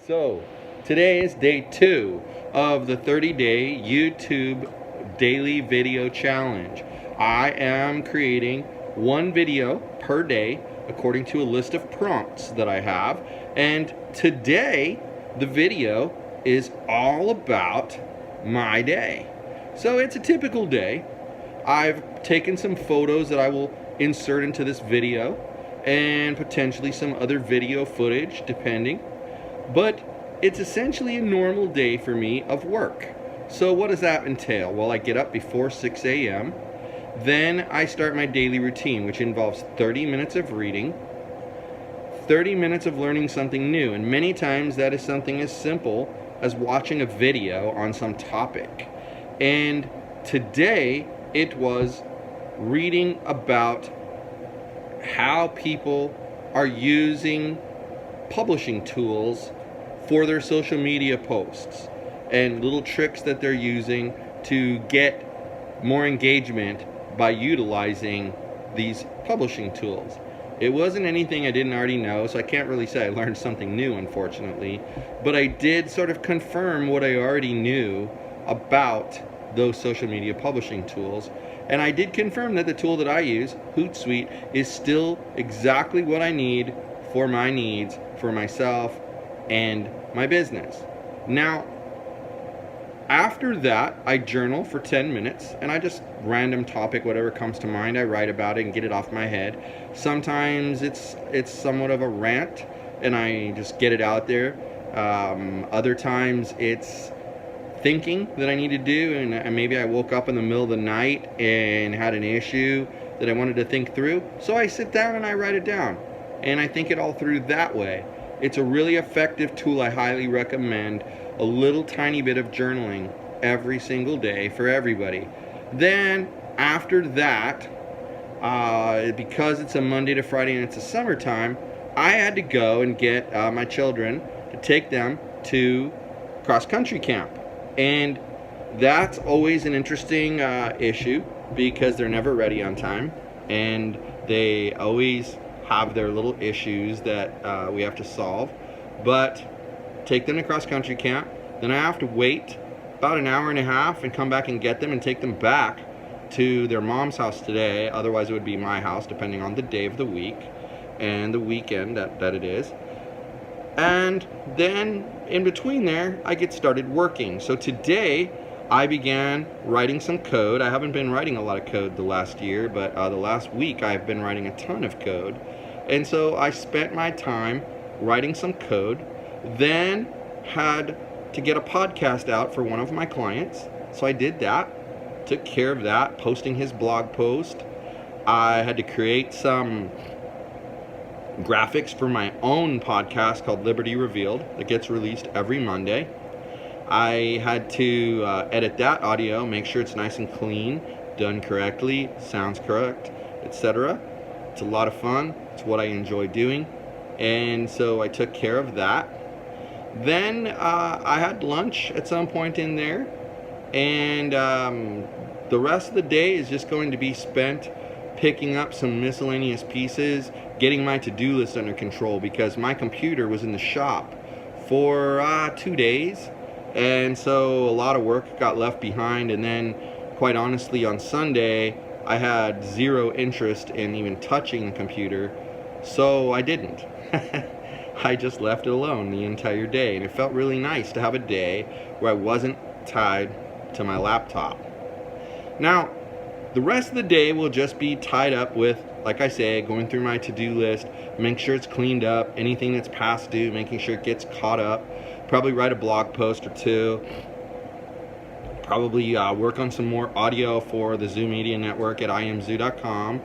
So, today is day 2 of the 30-day YouTube daily video challenge. I am creating one video per day according to a list of prompts that I have. And today, the video is all about my day. So it's a typical day. I've taken some photos that I will insert into this video and potentially some other video footage depending. But it's essentially a normal day for me of work. So what does that entail? Well, I get up before 6 a.m. Then I start my daily routine, which involves 30 minutes of reading, 30 minutes of learning something new, and many times that is something as simple as watching a video on some topic. And today it was reading about how people are using publishing tools for their social media posts and little tricks that they're using to get more engagement by utilizing these publishing tools. It wasn't anything I didn't already know, so I can't really say I learned something new, unfortunately, but I did sort of confirm what I already knew about those social media publishing tools. And I did confirm that the tool that I use, Hootsuite, is still exactly what I need for my needs, for myself and my business. Now, after that, I journal for 10 minutes, and I just random topic, whatever comes to mind, I write about it and get it off my head. Sometimes it's somewhat of a rant, and I just get it out there. Other times it's thinking that I need to do, and maybe I woke up in the middle of the night and had an issue that I wanted to think through. So I sit down and I write it down, and I think it all through that way. It's a really effective tool. I highly recommend a little tiny bit of journaling every single day for everybody. Then after that, because it's a Monday to Friday and it's a summertime, I had to go and get my children to take them to cross-country camp. And that's always an interesting issue because they're never ready on time, and they always have their little issues that we have to solve. But take them to cross-country camp, then I have to wait about an hour and a half and come back and get them and take them back to their mom's house today. Otherwise it would be my house, depending on the day of the week and the weekend that it is. And then in between there, I get started working. So today I began writing some code. I haven't been writing a lot of code the last year, but the last week I've been writing a ton of code. And so I spent my time writing some code, then had to get a podcast out for one of my clients. So I did that, took care of that, posting his blog post. I had to create some graphics for my own podcast called Liberty Revealed that gets released every Monday. I had to edit that audio, make sure it's nice and clean, done correctly, sounds correct, etc. It's a lot of fun. It's what I enjoy doing. And so I took care of that. Then I had lunch at some point in there. And the rest of the day is just going to be spent picking up some miscellaneous pieces, getting my to-do list under control, because my computer was in the shop for 2 days. And so a lot of work got left behind. And then, quite honestly, on Sunday, I had zero interest in even touching the computer. So I didn't. I just left it alone the entire day. And it felt really nice to have a day where I wasn't tied to my laptop. Now, the rest of the day will just be tied up with, like I say, going through my to-do list, make sure it's cleaned up, anything that's past due, making sure it gets caught up, probably write a blog post or two, probably work on some more audio for the Zoo Media Network at imzoo.com,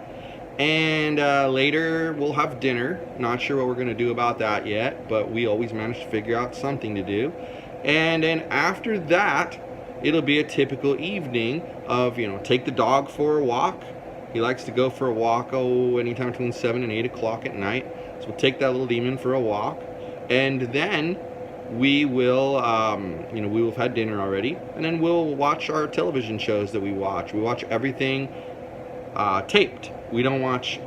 and later we'll have dinner. Not sure what we're going to do about that yet, but we always manage to figure out something to do. And then after that, it'll be a typical evening of, take the dog for a walk. He likes to go for a walk, anytime between 7 and 8 o'clock at night. So we'll take that little demon for a walk. And then we will, we will have had dinner already. And then we'll watch our television shows that we watch. We watch everything taped. We don't watch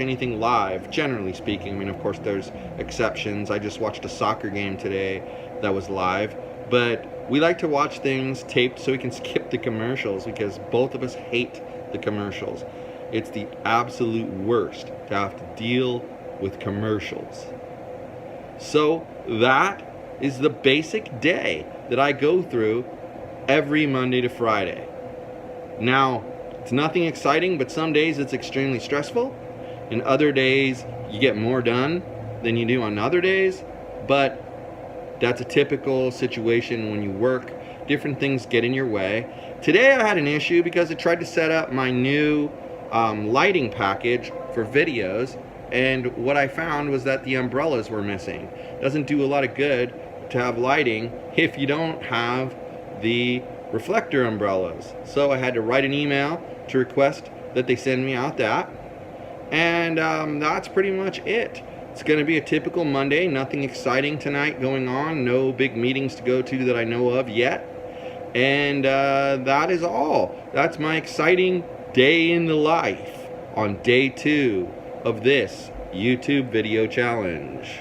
anything live, generally speaking. I mean, of course, there's exceptions. I just watched a soccer game today that was live, but we like to watch things taped so we can skip the commercials, because both of us hate the commercials. It's the absolute worst to have to deal with commercials. So that is the basic day that I go through every Monday to Friday. Now, it's nothing exciting, but some days it's extremely stressful, and other days you get more done than you do on other days. But that's a typical situation when you work. Different things get in your way. Today I had an issue because I tried to set up my new lighting package for videos, and what I found was that the umbrellas were missing. Doesn't do a lot of good to have lighting if you don't have the reflector umbrellas. So I had to write an email to request that they send me out that, and that's pretty much it. It's going to be a typical Monday. Nothing exciting tonight going on. No big meetings to go to that I know of yet. And that is all. That's my exciting day in the life on day 2 of this YouTube video challenge.